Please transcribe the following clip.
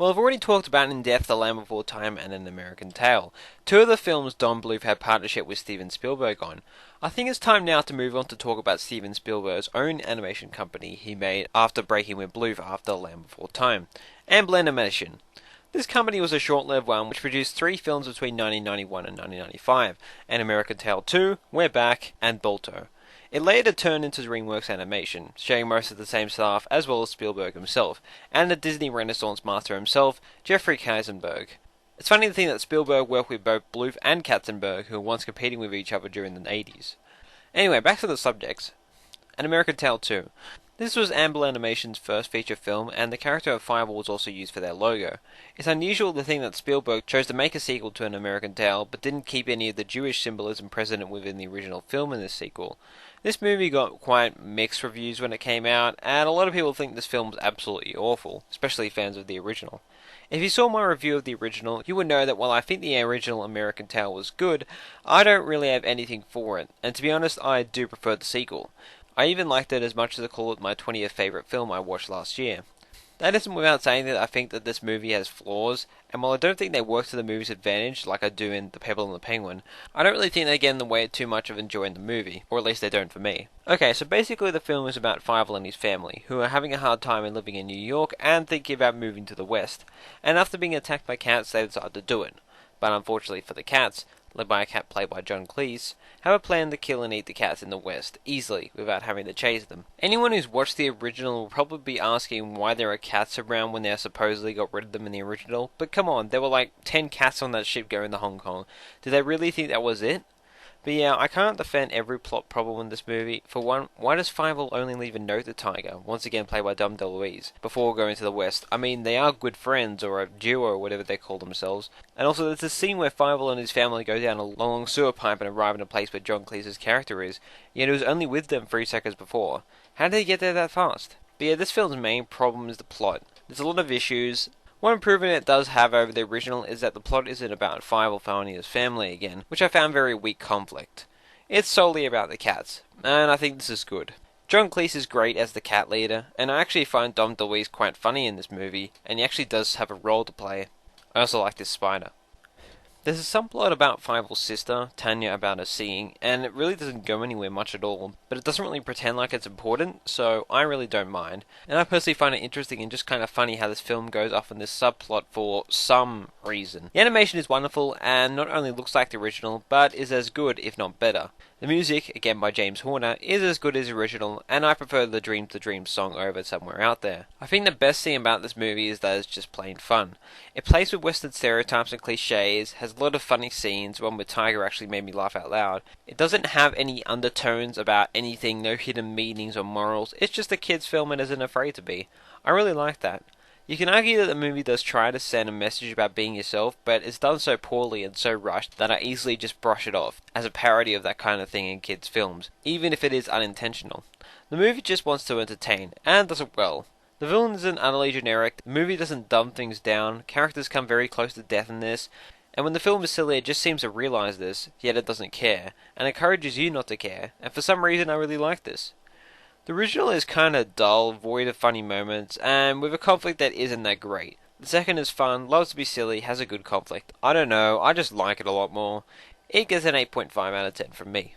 Well, I've already talked about in depth The Land Before Time and An American Tail, two of the films Don Bluth had partnership with Steven Spielberg on. I think it's time now to move on to talk about Steven Spielberg's own animation company he made after breaking with Bluth after The Land Before Time, Amblimation. This company was a short-lived one which produced three films between 1991 and 1995, An American Tail 2, We're Back, and Balto. It later turned into DreamWorks Animation, sharing most of the same staff as well as Spielberg himself, and the Disney Renaissance master himself, Jeffrey Katzenberg. It's funny to think that Spielberg worked with both Bluth and Katzenberg, who were once competing with each other during the 80s. Anyway, back to the subjects. An American Tail 2. This was Amblin Animation's first feature film, and the character of Fievel was also used for their logo. It's unusual to think that Spielberg chose to make a sequel to An American Tail, but didn't keep any of the Jewish symbolism present within the original film in this sequel. This movie got quite mixed reviews when it came out, and a lot of people think this film was absolutely awful, especially fans of the original. If you saw my review of the original, you would know that while I think the original American Tail was good, I don't really have anything for it, and to be honest, I do prefer the sequel. I even liked it as much as I call it my 20th favourite film I watched last year. That isn't without saying that I think that this movie has flaws, and while I don't think they work to the movie's advantage like I do in The Pebble and the Penguin, I don't really think they get in the way too much of enjoying the movie, or at least they don't for me. Okay, so basically the film is about Fievel and his family, who are having a hard time in living in New York and thinking about moving to the West, and after being attacked by cats they decide to do it. But unfortunately for the cats, led by a cat played by John Cleese, have a plan to kill and eat the cats in the West, easily, without having to chase them. Anyone who's watched the original will probably be asking why there are cats around when they supposedly got rid of them in the original, but come on, there were like 10 cats on that ship going to Hong Kong. Did they really think that was it? But yeah, I can't defend every plot problem in this movie. For one, why does Fievel only leave a note to Tiger, once again played by Dom DeLuise, before going to the West? I mean, they are good friends, or a duo, or whatever they call themselves. And also, there's a scene where Fievel and his family go down a long sewer pipe and arrive in a place where John Cleese's character is, yet he was only with them 3 seconds before. How did he get there that fast? But yeah, this film's main problem is the plot. There's a lot of issues. One improvement it does have over the original is that the plot isn't about Fievel finding his family again, which I found very weak conflict. It's solely about the cats, and I think this is good. John Cleese is great as the cat leader, and I actually find Dom DeLuise quite funny in this movie, and he actually does have a role to play. I also like this spider. There's a subplot about Fievel's sister, Tanya, about her seeing, and it really doesn't go anywhere much at all, but it doesn't really pretend like it's important, so I really don't mind. And I personally find it interesting and just kind of funny how this film goes off on this subplot for some reason. The animation is wonderful, and not only looks like the original, but is as good, if not better. The music, again by James Horner, is as good as the original, and I prefer the Dream to Dream song over Somewhere Out There. I think the best thing about this movie is that it's just plain fun. It plays with Western stereotypes and cliches, has a lot of funny scenes, one with Tiger actually made me laugh out loud. It doesn't have any undertones about anything, no hidden meanings or morals, it's just a kid's film and isn't afraid to be. I really like that. You can argue that the movie does try to send a message about being yourself, but it's done so poorly and so rushed that I easily just brush it off, as a parody of that kind of thing in kids' films, even if it is unintentional. The movie just wants to entertain, and does it well. The villain isn't utterly generic, the movie doesn't dumb things down, characters come very close to death in this, and when the film is silly it just seems to realise this, yet it doesn't care, and encourages you not to care, and for some reason I really like this. The original is kinda dull, void of funny moments, and with a conflict that isn't that great. The second is fun, loves to be silly, has a good conflict. I don't know, I just like it a lot more. It gets an 8.5 out of 10 from me.